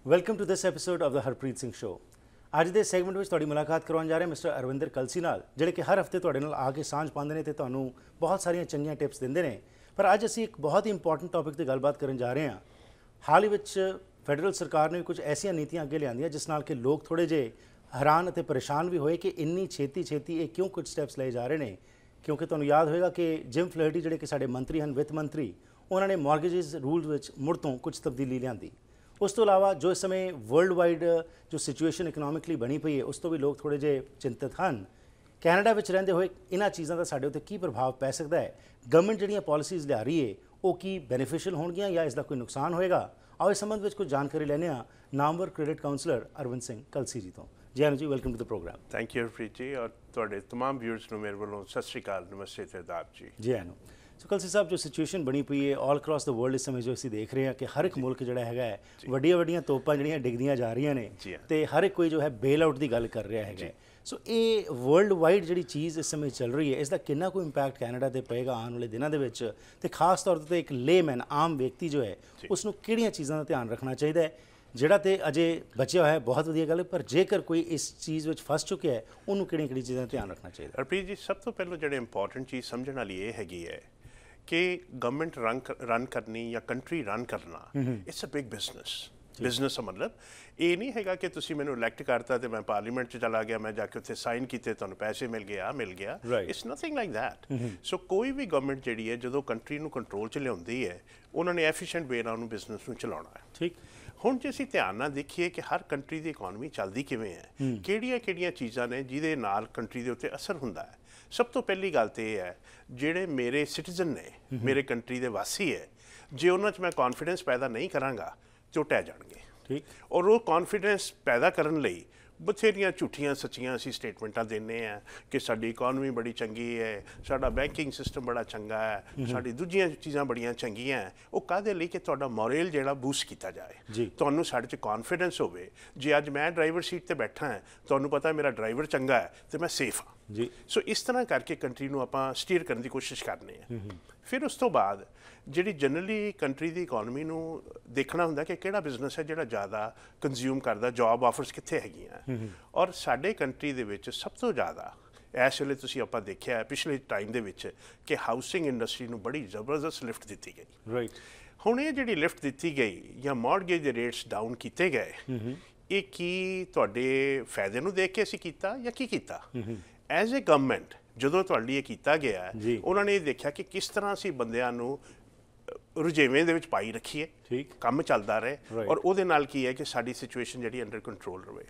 Welcome to this episode of the Harpreet Singh show. ਅੱਜ ਦੇ segment ਵਿੱਚ ਤੁਹਾਡੀ ਮੁਲਾਕਾਤ ਕਰਵਾਉਣ ਜਾ ਰਹੇ ਮਿਸਟਰ ਅਰਵਿੰਦਰ ਕਲਸੀ ਨਾਲ, ਜਿਹੜੇ ਕਿ ਹਰ ਹਫਤੇ ਤੁਹਾਡੇ ਨਾਲ ਆ ਕੇ ਸਾਂਝ ਪਾਉਂਦੇ ਨੇ ਤੇ ਤੁਹਾਨੂੰ ਬਹੁਤ ਸਾਰੀਆਂ ਚੰਗੀਆਂ ਟਿਪਸ ਦਿੰਦੇ ਨੇ। ਪਰ ਅੱਜ ਅਸੀਂ ਇੱਕ ਬਹੁਤ ਹੀ ਇੰਪੋਰਟੈਂਟ ਟੌਪਿਕ ਤੇ ਗੱਲਬਾਤ ਕਰਨ ਜਾ ਰਹੇ ਹਾਂ। ਹਾਲ ਹੀ ਵਿੱਚ ਫੈਡਰਲ ਸਰਕਾਰ ਨੇ ਕੁਝ ਐਸੀਆਂ ਨੀਤੀਆਂ ਅੱਗੇ ਲਿਆਂਦੀਆਂ ਜਿਸ ਨਾਲ ਕਿ ਲੋਕ ਥੋੜ੍ਹੇ ਜਿਹੇ ਹੈਰਾਨ ਅਤੇ ਪਰੇਸ਼ਾਨ ਵੀ ਹੋਏ ਕਿ ਇੰਨੀ ਛੇਤੀ ਇਹ ਕਿਉਂ ਕੁਝ ਸਟੈਪਸ ਲਏ ਜਾ ਰਹੇ ਨੇ। ਕਿਉਂਕਿ ਤੁਹਾਨੂੰ ਯਾਦ ਹੋਏਗਾ ਕਿ ਜਿਮ ਫਲਰਟੀ ਜਿਹੜੇ ਕਿ ਸਾਡੇ ਮੰਤਰੀ ਹਨ, ਵਿੱਤ ਮੰਤਰੀ, ਉਹਨਾਂ ਨੇ ਮਾਰਗੇजेस ਰੂਲ ਵਿੱਚ ਮੁੜ ਤੋਂ ਕੁਝ ਤਬਦੀਲੀ ਲਿਆਂਦੀ। ਉਸ ਤੋਂ ਇਲਾਵਾ ਜੋ ਇਸ ਸਮੇਂ ਵਰਲਡ ਵਾਈਡ ਜੋ ਸਿਚੁਏਸ਼ਨ ਇਕਨੋਮਿਕਲੀ ਬਣੀ ਪਈ ਹੈ, ਉਸ ਤੋਂ ਵੀ ਲੋਕ ਥੋੜ੍ਹੇ ਜਿਹੇ ਚਿੰਤਤ ਹਨ। ਕੈਨੇਡਾ ਵਿੱਚ ਰਹਿੰਦੇ ਹੋਏ ਇਹਨਾਂ ਚੀਜ਼ਾਂ ਦਾ ਸਾਡੇ ਉੱਤੇ ਕੀ ਪ੍ਰਭਾਵ ਪੈ ਸਕਦਾ ਹੈ? ਗਵਰਨਮੈਂਟ ਜਿਹੜੀਆਂ ਪਾਲਿਸੀਜ਼ ਲਿਆ ਰਹੀ ਹੈ ਉਹ ਕੀ ਬੈਨੀਫੀਸ਼ੀਅਲ ਹੋਣਗੀਆਂ ਜਾਂ ਇਸ ਦਾ ਕੋਈ ਨੁਕਸਾਨ ਹੋਏਗਾ? ਆਓ ਇਸ ਸੰਬੰਧ ਵਿੱਚ ਕੁਝ ਜਾਣਕਾਰੀ ਲੈਂਦੇ ਹਾਂ ਨਾਮਵਰ ਕ੍ਰੈਡਿਟ ਕਾਉਂਸਲਰ ਅਰਵਿੰਦ ਸਿੰਘ ਕਲਸੀ ਜੀ ਤੋਂ। ਜੀ Anand ji, welcome to the program. Thank you Harpreet ji, ਔਰ ਤੁਹਾਡੇ ਤਮਾਮ ਵਿਊਅਰਸ ਨੂੰ ਮੇਰੇ ਵੱਲੋਂ ਸਤਿ ਸ਼੍ਰੀ ਅਕਾਲ, ਨਮਸਤੇ ਤੇ ਆਦਾਬ ਜੀ। ਜੀ ਆਨੰਦ। ਸੋ ਕਲਸੀ ਸਾਹਿਬ, ਜੋ ਸਿਚੁਏਸ਼ਨ ਬਣੀ ਪਈ ਹੈ ਆਲ ਅਕ੍ਰੋਸ ਦ ਵਰਲਡ ਇਸ ਸਮੇਂ ਜੋ ਅਸੀਂ ਦੇਖ ਰਹੇ ਹਾਂ ਕਿ ਹਰ ਇੱਕ ਮੁਲਕ ਜਿਹੜਾ ਹੈਗਾ ਹੈ ਵੱਡੀਆਂ ਤੋਪਾਂ ਜਿਹੜੀਆਂ ਡਿੱਗਦੀਆਂ ਜਾ ਰਹੀਆਂ ਨੇ ਤੇ ਹਰ ਇੱਕ ਕੋਈ ਜੋ ਹੈ ਬੇਲ ਆਊਟ ਦੀ ਗੱਲ ਕਰ ਰਿਹਾ ਹੈਗਾ। ਸੋ ਇਹ ਵਰਲਡ ਵਾਈਡ ਜਿਹੜੀ ਚੀਜ਼ ਇਸ ਸਮੇਂ ਚੱਲ ਰਹੀ ਹੈ, ਇਸ ਦਾ ਕਿੰਨਾ ਕੋਈ ਇੰਪੈਕਟ ਕੈਨੇਡਾ 'ਤੇ ਪਏਗਾ ਆਉਣ ਵਾਲੇ ਦਿਨਾਂ ਦੇ ਵਿੱਚ, ਤੇ ਖਾਸ ਤੌਰ 'ਤੇ ਇੱਕ ਲੇਮੈਨ ਆਮ ਵਿਅਕਤੀ ਜੋ ਹੈ ਉਸ ਨੂੰ ਕਿਹੜੀਆਂ ਚੀਜ਼ਾਂ ਦਾ ਧਿਆਨ ਰੱਖਣਾ ਚਾਹੀਦਾ ਹੈ? ਜਿਹੜਾ ਤੇ ਅਜੇ ਬਚਿਆ ਹੋਇਆ ਬਹੁਤ ਵਧੀਆ ਗੱਲ ਹੈ, ਪਰ ਜੇਕਰ ਕੋਈ ਇਸ ਚੀਜ਼ ਵਿੱਚ ਫਸ ਚੁੱਕਿਆ ਹੈ ਉਹਨੂੰ ਕਿਹੜੀਆਂ ਚੀਜ਼ਾਂ ਦਾ ਧਿਆਨ ਰੱਖਣਾ ਚਾਹੀਦਾ? ਹਰਪ੍ਰੀਤ ਜੀ, ਸਭ ਤੋਂ ਪਹਿਲਾਂ ਜਿਹੜੇ ਇੰਪੋਰਟੈਂਟ ਚੀਜ਼ ਸਮਝਣ ਵਾਲੀ ਇਹ ਹੈਗੀ ਹੈ ਕਿ ਗਵਰਨਮੈਂਟ ਰਨ ਕਰਨੀ ਜਾਂ ਕੰਟਰੀ ਰਨ ਕਰਨਾ ਇਟਸ ਅ ਬਿਗ ਬਿਜ਼ਨਸ ਦਾ ਮਤਲਬ ਇਹ ਨਹੀਂ ਹੈਗਾ ਕਿ ਤੁਸੀਂ ਮੈਨੂੰ ਇਲੈਕਟ ਕਰਤਾ ਤੇ ਮੈਂ ਪਾਰਲੀਮੈਂਟ 'ਚ ਚਲਾ ਗਿਆ, ਮੈਂ ਜਾ ਕੇ ਉੱਥੇ ਸਾਈਨ ਕੀਤੇ, ਤੁਹਾਨੂੰ ਪੈਸੇ ਮਿਲ ਗਿਆ। It's nothing like that. So ਕੋਈ ਵੀ ਗਵਰਨਮੈਂਟ ਜਿਹੜੀ ਹੈ ਜਦੋਂ ਕੰਟਰੀ ਨੂੰ ਕੰਟਰੋਲ 'ਚ ਲਿਆਉਂਦੀ ਹੈ, ਉਹਨਾਂ ਨੇ ਐਫੀਸ਼ੀਐਂਟ ਵੇ ਨਾਲ ਉਹਨੂੰ ਬਿਜ਼ਨਸ ਨੂੰ ਚਲਾਉਣਾ ਹੈ। ਠੀਕ। ਹੁਣ ਜੇ ਅਸੀਂ ਧਿਆਨ ਨਾਲ ਦੇਖੀਏ ਕਿ ਹਰ ਕੰਟਰੀ ਦੀ ਇਕੋਨਮੀ ਚੱਲਦੀ ਕਿਵੇਂ ਹੈ, ਕਿਹੜੀਆਂ ਚੀਜ਼ਾਂ ਨੇ ਜਿਹਦੇ ਨਾਲ ਕੰਟਰੀ ਦੇ ਉੱਤੇ ਅਸਰ ਹੁੰਦਾ ਹੈ। ਸਭ ਤੋਂ ਪਹਿਲੀ ਗੱਲ ਤਾਂ ਇਹ ਹੈ, ਜਿਹੜੇ ਮੇਰੇ ਸਿਟੀਜ਼ਨ ਨੇ, ਮੇਰੇ ਕੰਟਰੀ ਦੇ ਵਾਸੀ ਹੈ, ਜੇ ਉਹਨਾਂ 'ਚ ਮੈਂ ਕੌਨਫੀਡੈਂਸ ਪੈਦਾ ਨਹੀਂ ਕਰਾਂਗਾ ਤੇ ਉਹ ਢਹਿ ਜਾਣਗੇ। ਠੀਕ। ਔਰ ਉਹ ਕੌਨਫੀਡੈਂਸ ਪੈਦਾ ਕਰਨ ਲਈ ਬਥੇਰੀਆਂ ਝੂਠੀਆਂ ਸੱਚੀਆਂ ਅਸੀਂ ਸਟੇਟਮੈਂਟਾਂ ਦਿੰਦੇ ਹਾਂ ਕਿ ਸਾਡੀ ਇਕੋਨਮੀ ਬੜੀ ਚੰਗੀ ਹੈ, ਸਾਡਾ ਬੈਂਕਿੰਗ ਸਿਸਟਮ ਬੜਾ ਚੰਗਾ ਹੈ, ਸਾਡੀ ਦੂਜੀਆਂ ਚੀਜ਼ਾਂ ਬੜੀਆਂ ਚੰਗੀਆਂ ਹੈ। ਉਹ ਕਾਹਦੇ ਲਈ? ਕਿ ਤੁਹਾਡਾ ਮੋਰਲ ਜਿਹੜਾ ਬੂਸਟ ਕੀਤਾ ਜਾਏ, ਤੁਹਾਨੂੰ ਸਾਡੇ 'ਚ ਕੌਨਫੀਡੈਂਸ ਹੋਵੇ। ਜੇ ਅੱਜ ਮੈਂ ਡਰਾਈਵਰ ਸੀਟ 'ਤੇ ਬੈਠਾ ਹਾਂ, ਤੁਹਾਨੂੰ ਪਤਾ ਮੇਰਾ ਡਰਾਈਵਰ ਚੰਗਾ ਹੈ ਤੇ ਮੈਂ ਸੇਫ ਹਾਂ ਜੀ। ਸੋ ਇਸ ਤਰ੍ਹਾਂ ਕਰਕੇ ਕੰਟਰੀ ਨੂੰ ਆਪਾਂ ਸਟੀਅਰ ਕਰਨ ਦੀ ਕੋਸ਼ਿਸ਼ ਕਰਨੀ ਹੈ। ਫਿਰ ਉਸ ਤੋਂ ਬਾਅਦ ਜਿਹੜੀ ਜਨਰਲੀ ਕੰਟਰੀ ਦੀ ਇਕੋਨਮੀ ਨੂੰ ਦੇਖਣਾ ਹੁੰਦਾ ਕਿ ਕਿਹੜਾ ਬਿਜ਼ਨਸ ਹੈ ਜਿਹੜਾ ਜ਼ਿਆਦਾ ਕੰਜ਼ਿਊਮ ਕਰਦਾ, ਜੌਬ ਆਫਰਸ ਕਿੱਥੇ ਹੈਗੀਆਂ। ਔਰ ਸਾਡੇ ਕੰਟਰੀ ਦੇ ਵਿੱਚ ਸਭ ਤੋਂ ਜ਼ਿਆਦਾ ਇਸ ਵੇਲੇ ਤੁਸੀਂ ਆਪਾਂ ਦੇਖਿਆ ਪਿਛਲੇ ਟਾਈਮ ਦੇ ਵਿੱਚ ਕਿ ਹਾਊਸਿੰਗ ਇੰਡਸਟਰੀ ਨੂੰ ਬੜੀ ਜ਼ਬਰਦਸਤ ਲਿਫਟ ਦਿੱਤੀ ਗਈ। ਰਾਈਟ। ਹੁਣ ਇਹ ਜਿਹੜੀ ਲਿਫਟ ਦਿੱਤੀ ਗਈ ਜਾਂ ਮਾਰਗੇਜ ਦੇ ਰੇਟਸ ਡਾਊਨ ਕੀਤੇ ਗਏ, ਇਹ ਕੀ ਤੁਹਾਡੇ ਫਾਇਦੇ ਨੂੰ ਦੇਖ ਕੇ ਅਸੀਂ ਕੀਤਾ ਜਾਂ ਕੀ ਕੀਤਾ? ਐਜ਼ ਏ ਗਵਰਨਮੈਂਟ ਜਦੋਂ ਤੁਹਾਡੀ ਇਹ ਕੀਤਾ ਗਿਆ, ਉਹਨਾਂ ਨੇ ਇਹ ਦੇਖਿਆ ਕਿ ਕਿਸ ਤਰ੍ਹਾਂ ਅਸੀਂ ਬੰਦਿਆਂ ਨੂੰ ਰੁਝੇਵੇਂ ਦੇ ਵਿੱਚ ਪਾਈ ਰੱਖੀਏ, ਕੰਮ ਚੱਲਦਾ ਰਹੇ, ਔਰ ਉਹਦੇ ਨਾਲ ਕੀ ਹੈ ਕਿ ਸਾਡੀ ਸਿਚੁਏਸ਼ਨ ਜਿਹੜੀ ਅੰਡਰ ਕੰਟਰੋਲ ਰਹੇ।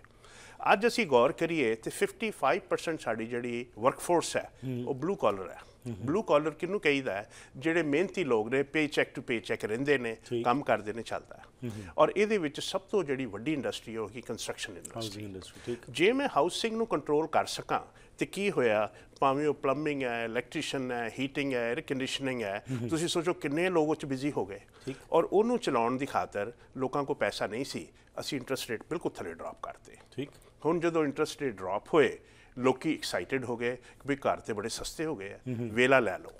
ਅੱਜ ਅਸੀਂ ਗੌਰ ਕਰੀਏ ਤੇ 55% ਸਾਡੀ ਜਿਹੜੀ ਵਰਕਫੋਰਸ ਹੈ ਉਹ ਬਲੂ ਕਾਲਰ ਹੈ। ਬਲੂ ਕਾਲਰ ਕਿਹਨੂੰ ਕਹੀਦਾ ਹੈ? ਜਿਹੜੇ ਮਿਹਨਤੀ ਲੋਕ ਨੇ, ਪੇ ਚੈੱਕ ਟੂ ਪੇ ਚੈੱਕ ਰਹਿੰਦੇ ਨੇ, ਕੰਮ ਕਰਦੇ ਨੇ, ਚੱਲਦਾ ਹੈ। ਔਰ ਇਹਦੇ ਵਿੱਚ ਸਭ ਤੋਂ ਜਿਹੜੀ ਵੱਡੀ ਇੰਡਸਟਰੀ ਉਹ ਹੀ ਕੰਸਟਰਕਸ਼ਨ ਇੰਡਸਟਰੀ। ਜੇ ਮੈਂ ਹਾਊਸਿੰਗ ਨੂੰ ਕੰਟਰੋਲ ਕਰ ਸਕਾਂ ਤੇ ਕੀ ਹੋਇਆ, ਭਾਵੇਂ ਉਹ ਪਲੰਬਿੰਗ ਹੈ, ਇਲੈਕਟ੍ਰੀਸ਼ੀਅਨ ਹੈ, ਹੀਟਿੰਗ ਹੈ, ਏਅਰ ਕੰਡੀਸ਼ਨਿੰਗ ਹੈ, ਤੁਸੀਂ ਸੋਚੋ ਕਿੰਨੇ ਲੋਕ ਉਹ 'ਚ ਬਿਜ਼ੀ ਹੋ ਗਏ। ਔਰ ਉਹਨੂੰ ਚਲਾਉਣ ਦੀ ਖਾਤਰ ਲੋਕਾਂ ਕੋਲ ਪੈਸਾ ਨਹੀਂ ਸੀ, ਅਸੀਂ ਇੰਟਰਸਟ ਰੇਟ ਬਿਲਕੁਲ ਥੱਲੇ ਡਰੋਪ ਕਰਤੇ। ਠੀਕ। ਹੁਣ ਜਦੋਂ ਇੰਟਰਸਟ ਰੇਟ ਡਰੋਪ ਹੋਏ, ਲੋਕੀ ਐਕਸਾਈਟਡ ਹੋ ਗਏ ਕਿ ਵੀ ਘਰ ਤੇ ਬੜੇ ਸਸਤੇ ਹੋ ਗਏ ਆ, ਵੇਲਾ ਲੈ ਲਓ।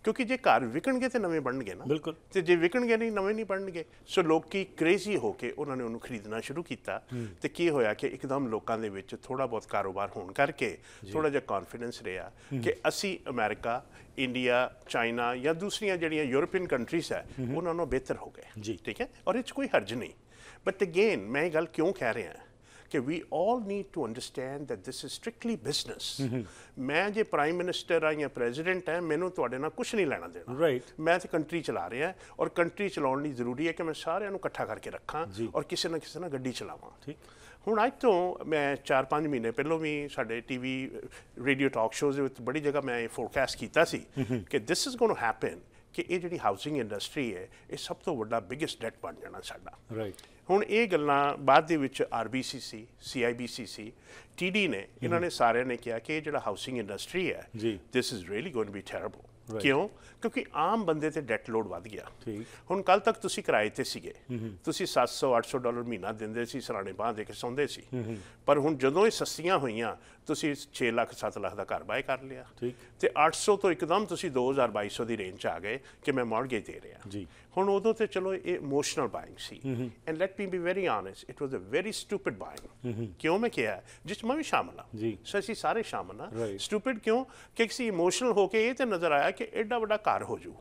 ਕਿਉਂਕਿ ਜੇ ਘਰ ਵਿਕਣਗੇ ਤੇ ਨਵੇਂ ਬਣਨਗੇ ਨਾ। ਬਿਲਕੁਲ। ਤੇ ਜੇ ਵਿਕਣਗੇ ਨਹੀਂ, ਨਵੇਂ ਨਹੀਂ ਬਣਨਗੇ। ਸੋ ਲੋਕੀ ਕ੍ਰੇਜ਼ੀ ਹੋ ਕੇ ਉਹਨਾਂ ਨੇ ਉਹਨੂੰ ਖਰੀਦਣਾ ਸ਼ੁਰੂ ਕੀਤਾ। ਤੇ ਕੀ ਹੋਇਆ ਕਿ ਇੱਕਦਮ ਲੋਕਾਂ ਦੇ ਵਿੱਚ ਥੋੜਾ ਬਹੁਤ ਕਾਰੋਬਾਰ ਹੋਣ ਕਰਕੇ ਥੋੜਾ ਜਿਹਾ ਕੌਨਫੀਡੈਂਸ ਰਿਹਾ ਕਿ ਅਸੀਂ ਅਮਰੀਕਾ, ਇੰਡੀਆ, ਚਾਈਨਾ ਜਾਂ ਦੂਸਰੀਆਂ ਜਿਹੜੀਆਂ ਯੂਰਪੀਅਨ ਕੰਟਰੀਜ਼ ਹੈ ਉਹਨਾਂ ਨਾਲੋਂ ਬਿਹਤਰ ਹੋ ਗਏ ਜੀ। ਠੀਕ ਹੈ, ਔਰ ਇਹ 'ਚ ਕੋਈ ਹਰਜ ਨਹੀਂ। ਬਟ ਅਗੇਨ ਮੈਂ ਇਹ ਗੱਲ ਕਿਉਂ ਕਹਿ ਰਿਹਾ ਕਿ we all need to understand that this is strictly business. ਮੈਂ ਜੇ ਪ੍ਰਾਈਮ ਮਿਨਿਸਟਰ ਆ ਜਾਂ ਪ੍ਰੈਜ਼ੀਡੈਂਟ ਹੈ, ਮੈਨੂੰ ਤੁਹਾਡੇ ਨਾਲ ਕੁਝ ਨਹੀਂ ਲੈਣਾ ਦੇਣਾ। ਰਾਈਟ। ਮੈਂ ਤਾਂ ਕੰਟਰੀ ਚਲਾ ਰਿਹਾ, ਔਰ ਕੰਟਰੀ ਚਲਾਉਣ ਲਈ ਜ਼ਰੂਰੀ ਹੈ ਕਿ ਮੈਂ ਸਾਰਿਆਂ ਨੂੰ ਇਕੱਠਾ ਕਰਕੇ ਰੱਖਾਂ ਔਰ ਕਿਸੇ ਨਾ ਕਿਸੇ ਨਾਲ ਗੱਡੀ ਚਲਾਵਾਂ। ਠੀਕ। ਹੁਣ ਅੱਜ ਤੋਂ ਮੈਂ 4-5 ਮਹੀਨੇ ਪਹਿਲਾਂ ਵੀ ਸਾਡੇ ਟੀਵੀ ਰੇਡੀਓ ਟਾਕ ਸ਼ੋਜ਼ ਦੇ ਵਿੱਚ ਬੜੀ ਜਗ੍ਹਾ ਮੈਂ ਇਹ ਫੋਰਕਾਸਟ ਕੀਤਾ ਸੀ ਕਿ this is going to happen, ਕਿ ਇਹ ਜਿਹੜੀ ਹਾਊਸਿੰਗ ਇੰਡਸਟਰੀ ਹੈ ਇਹ ਸਭ ਤੋਂ ਵੱਡਾ ਬਿਗੇਸਟ ਡੈਟ ਬਣ ਜਾਣਾ ਸਾਡਾ। ਰਾਈਟ। ਹੁਣ ਇਹ ਗੱਲਾਂ ਬਾਅਦ ਦੇ ਵਿੱਚ RBCC, CIBCC, TD ਨੇ, ਇਹਨਾਂ ਨੇ ਸਾਰਿਆਂ ਨੇ ਕਿਹਾ ਕਿ ਇਹ ਜਿਹੜਾ ਹਾਊਸਿੰਗ ਇੰਡਸਟਰੀ ਹੈ, this is really going to be terrible. ਕਿਉਂ? ਕਿਉਂਕਿ ਆਮ ਬੰਦੇ ਤੇ ਡੈਟ ਲੋਡ ਵੱਧ ਗਿਆ। ਠੀਕ। ਹੁਣ ਕੱਲ ਤੱਕ ਤੁਸੀਂ ਕਿਰਾਏ ਤੇ ਸੀਗੇ, ਤੁਸੀਂ $700-800 ਮਹੀਨਾ ਦਿੰਦੇ ਸੀ, ਸਰਾਣੇ ਬਾਂਹ ਦੇ ਕੇ ਸੌਂਦੇ ਸੀ, ਪਰ ਹੁਣ ਜਦੋਂ ਇਹ ਸਸਤੀਆਂ ਹੋਈਆਂ ਤੁਸੀਂ 6 ਲੱਖ 7 ਲੱਖ ਦਾ ਘਰ ਬਾਏ ਕਰ ਲਿਆ। ਠੀਕ। ਤੇ 800 ਤੋਂ ਇੱਕਦਮ ਤੁਸੀਂ 2000-2200 ਦੀ ਰੇਂਜ 'ਚ ਆ ਗਏ ਕਿ ਮੈਂ ਮਾਰਗੇਜ ਦੇ ਰਿਹਾ ਜੀ। ਹੁਣ ਉਦੋਂ ਤੇ ਚਲੋ ਇਹ ਇਮੋਸ਼ਨਲ ਬਾਇੰਗ ਸੀ, and let me be very honest, it was a very stupid buying. ਕਿਉਂ ਮੈਂ ਕਿਹਾ, ਜਿਸ 'ਚ ਮੈਂ ਵੀ ਸ਼ਾਮਲ ਹਾਂ, ਜੀ। ਸੋ ਅਸੀਂ ਸਾਰੇ ਸ਼ਾਮਲ ਹਾਂ। Right. ਸਟੂਪਿਡ ਕਿਉਂ? ਕਿ ਅਸੀਂ ਇਮੋਸ਼ਨਲ ਹੋ ਕੇ ਇਹ ਤੇ ਨਜ਼ਰ ਆਇਆ ਕਿ ਐਡਾ ਵੱਡਾ ਘਰ ਹੋ ਜੂ,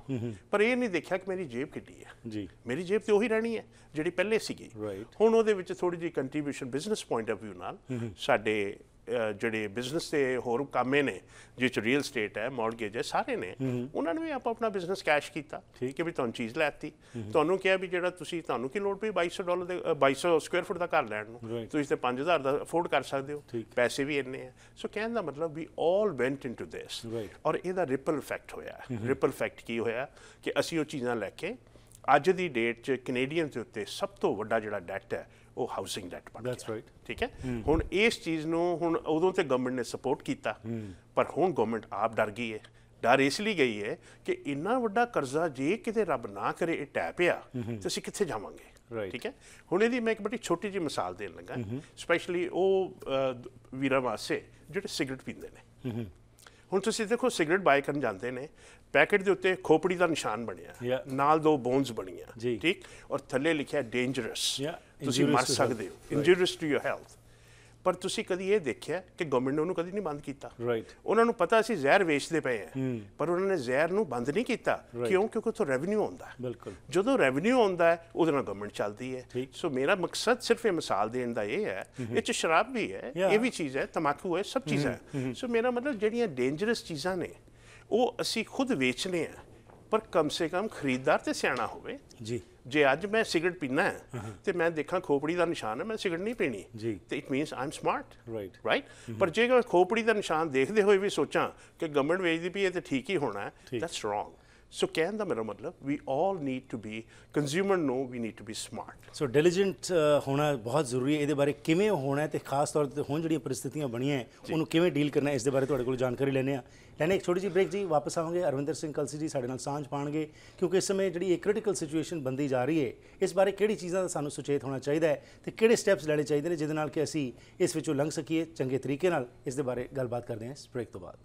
ਪਰ ਇਹ ਨਹੀਂ ਦੇਖਿਆ ਕਿ ਮੇਰੀ ਜੇਬ ਕਿੱਡੀ ਹੈ। ਜੀ। ਮੇਰੀ ਜੇਬ ਤੇ ਉਹੀ ਰਹਿਣੀ ਹੈ ਜਿਹੜੀ ਪਹਿਲੇ ਸੀਗੀ। Right. ਹੁਣ ਉਹਦੇ ਵਿੱਚ ਥੋੜੀ ਜਿਹੀ contribution business point of view ਨਾਲ ਸਾਡੇ ਜਿਹੜੇ ਬਿਜ਼ਨਸ ਦੇ ਹੋਰ ਕਾਮੇ ਨੇ, ਜਿਸ 'ਚ ਰੀਅਲ ਸਟੇਟ ਹੈ, ਮੌਰਗੇਜ ਹੈ, ਸਾਰੇ ਨੇ, ਉਹਨਾਂ ਨੇ ਵੀ ਆਪਣਾ ਬਿਜ਼ਨਸ ਕੈਸ਼ ਕੀਤਾ ਕਿ ਵੀ ਤੁਹਾਨੂੰ ਚੀਜ਼ ਲੈਤੀ, ਤੁਹਾਨੂੰ ਕਿਹਾ ਵੀ ਜਿਹੜਾ ਤੁਹਾਨੂੰ ਕੀ ਲੋੜ ਪਈ $2200 ਦੇ 2200 ਸਕੁਅਰ ਫੁੱਟ ਦਾ ਘਰ ਲੈਣ ਨੂੰ, ਤੁਸੀਂ ਤੇ 5000 ਦਾ ਅਫੋਰਡ ਕਰ ਸਕਦੇ ਹੋ, ਪੈਸੇ ਵੀ ਇੰਨੇ ਆ। ਸੋ ਕਹਿਣ ਦਾ ਮਤਲਬ ਵੀ ਆਲ ਵੈਂਟ ਇਨਟੂ ਦਿਸ, ਔਰ ਇਹਦਾ ਰਿਪਲ ਇਫੈਕਟ ਹੋਇਆ। ਰਿਪਲ ਇਫੈਕਟ ਕੀ ਹੋਇਆ ਕਿ ਅਸੀਂ ਉਹ ਚੀਜ਼ਾਂ ਲੈ ਕੇ ਅੱਜ ਦੀ ਡੇਟ 'ਚ ਕੈਨੇਡੀਅਨ ਦੇ ਉੱਤੇ ਸਭ ਤੋਂ ਵੱਡਾ ਜਿਹੜਾ ਡੈਟ ਹੈ ਉਹ ਹਾਊਸਿੰਗ ਡੈਟ ਬਣ ਗਿਆ। ਠੀਕ ਹੈ। ਹੁਣ ਇਸ ਚੀਜ਼ ਨੂੰ ਹੁਣ ਉਦੋਂ ਤੇ ਗਵਰਨਮੈਂਟ ਨੇ ਸਪੋਰਟ ਕੀਤਾ, ਪਰ ਹੁਣ ਗਵਰਨਮੈਂਟ ਆਪ ਡਰ ਗਈ ਹੈ। ਡਰ ਇਸ ਲਈ ਗਈ ਹੈ ਕਿ ਇੰਨਾ ਵੱਡਾ ਕਰਜ਼ਾ ਜੇ ਕਿਤੇ ਰੱਬ ਨਾ ਕਰੇ ਇਹ ਟਹਿ ਪਿਆ ਤੇ ਅਸੀਂ ਕਿੱਥੇ ਜਾਵਾਂਗੇ। ਠੀਕ ਹੈ। ਹੁਣ ਇਹਦੀ ਮੈਂ ਇੱਕ ਬੜੀ ਛੋਟੀ ਜਿਹੀ ਮਿਸਾਲ ਦੇਣ ਲੱਗਾ, ਸਪੈਸ਼ਲੀ ਉਹ ਵੀਰਾਂ ਵਾਸਤੇ ਜਿਹੜੇ ਸਿਗਰਟ ਪੀਂਦੇ ਨੇ। ਹੁਣ ਤੁਸੀਂ ਦੇਖੋ, ਸਿਗਰਟ ਬਾਏ ਕਰਨ ਜਾਂਦੇ ਨੇ, ਪੈਕੇਟ ਦੇ ਉੱਤੇ ਖੋਪੜੀ ਦਾ ਨਿਸ਼ਾਨ ਬਣਿਆ, ਨਾਲ 2 ਬੋਨਸ ਬਣੀਆਂ, ਠੀਕ, ਔਰ ਥੱਲੇ ਲਿਖਿਆ ਡੇਂਜਰਸ, ਤੁਸੀਂ ਮਰ ਸਕਦੇ ਹੋ, ਇੰਜੂਰੀਅਸ ਟੂ ਯੋਰ ਹੈਲਥ। ਪਰ ਤੁਸੀਂ ਕਦੀ ਇਹ ਦੇਖਿਆ ਕਿ ਗਵਰਨਮੈਂਟ ਨੇ ਉਹਨੂੰ ਕਦੀ ਨਹੀਂ ਬੰਦ ਕੀਤਾ। ਉਹਨਾਂ ਨੂੰ ਪਤਾ ਸੀ ਜ਼ਹਿਰ ਵੇਚਦੇ ਪਏ ਆ, ਪਰ ਉਹਨਾਂ ਨੇ ਜ਼ਹਿਰ ਨੂੰ ਬੰਦ ਨਹੀਂ ਕੀਤਾ। ਕਿਉਂ? ਕਿਉਂਕਿ ਉੱਥੋਂ ਰੈਵਨਿਊ ਆਉਂਦਾ ਹੈ। ਜਦੋਂ ਰੈਵਨਿਊ ਆਉਂਦਾ ਹੈ ਉਹਦੇ ਨਾਲ ਗਵਰਨਮੈਂਟ ਚੱਲਦੀ ਹੈ। ਸੋ ਮੇਰਾ ਮਕਸਦ ਸਿਰਫ ਇਹ ਮਿਸਾਲ ਦੇਣ ਦਾ ਇਹ ਹੈ, ਇਹ 'ਚ ਸ਼ਰਾਬ ਵੀ ਹੈ, ਇਹ ਵੀ ਚੀਜ਼ ਹੈ, ਤੰਬਾਕੂ ਹੈ, ਸਭ ਚੀਜ਼ਾਂ ਹੈ। ਸੋ ਮੇਰਾ ਮਤਲਬ ਜਿਹੜੀਆਂ ਡੇਂਜਰਸ ਚੀਜ਼ਾਂ ਨੇ ਉਹ ਅਸੀਂ ਖੁਦ ਵੇਚਨੇ ਆ, ਪਰ ਕਮ ਸੇ ਕਮ ਖਰੀਦਦਾਰ ਤੇ ਸਿਆਣਾ ਹੋਵੇ। ਜੀ। ਜੇ ਅੱਜ ਮੈਂ ਸਿਗਰਟ ਪੀਣਾ ਹੈ ਤੇ ਮੈਂ ਦੇਖਾਂ ਖੋਪੜੀ ਦਾ ਨਿਸ਼ਾਨ ਹੈ, ਮੈਂ ਸਿਗਰਟ ਨਹੀਂ ਪੀਣੀ, ਤੇ it means I am smart, right. ਪਰ ਜੇ ਮੈਂ ਖੋਪੜੀ ਦਾ ਨਿਸ਼ਾਨ ਦੇਖਦੇ ਹੋਏ ਵੀ ਸੋਚਾਂ ਕਿ ਗਵਰਨਮੈਂਟ ਵੇਚਦੀ ਪਈ ਹੈ ਤੇ ਠੀਕ ਹੀ ਹੋਣਾ ਹੈ, ਦੈਟਸ ਰੋਂਗ। ਸੋ ਕਹਿਣ ਦਾ ਮੇਰਾ ਮਤਲਬ, we all need to be consumer ਨੂੰ, we need to be smart. So diligent ਹੋਣਾ ਬਹੁਤ ਜ਼ਰੂਰੀ ਹੈ। ਇਹਦੇ ਬਾਰੇ ਕਿਵੇਂ ਹੋਣਾ ਹੈ ਤੇ ਖਾਸ ਤੌਰ ਤੇ ਹੁਣ ਜਿਹੜੀਆਂ ਪਰਿਸਥਿਤੀਆਂ ਬਣੀਆਂ ਉਹਨੂੰ ਕਿਵੇਂ ਡੀਲ ਕਰਨਾ, ਇਸ ਦੇ ਬਾਰੇ ਤੁਹਾਡੇ ਕੋਲ ਜਾਣਕਾਰੀ ਲੈਣੇ ਆ। ਲੈਣੇ ਇੱਕ ਛੋਟੀ ਜਿਹੀ ਬ੍ਰੇਕ ਜੀ, ਵਾਪਸ ਆਵਾਂਗੇ। ਅਰਵਿੰਦਰ ਸਿੰਘ ਕਲਸੀ ਜੀ ਸਾਡੇ ਨਾਲ ਸਾਂਝ ਪਾਣਗੇ, ਕਿਉਂਕਿ ਇਸ ਸਮੇਂ ਜਿਹੜੀ ਇਹ ਕ੍ਰਿਟੀਕਲ ਸਿਚੁਏਸ਼ਨ ਬਣਦੀ ਜਾ ਰਹੀ ਹੈ, ਇਸ ਬਾਰੇ ਕਿਹੜੀ ਚੀਜ਼ਾਂ ਦਾ ਸਾਨੂੰ ਸੁਚੇਤ ਹੋਣਾ ਚਾਹੀਦਾ ਹੈ ਤੇ ਕਿਹੜੇ ਸਟੈਪਸ ਲੈਣੇ ਚਾਹੀਦੇ ਨੇ ਜਿਹਦੇ ਨਾਲ ਕਿ ਅਸੀਂ ਇਸ ਵਿੱਚੋਂ ਲੰਘ ਸਕੀਏ ਚੰਗੇ ਤਰੀਕੇ ਨਾਲ। ਇਸ ਦੇ ਬਾਰੇ ਗੱਲਬਾਤ ਕਰਦੇ ਹਾਂ ਇਸ ਬ੍ਰੇਕ ਤੋਂ ਬਾਅਦ।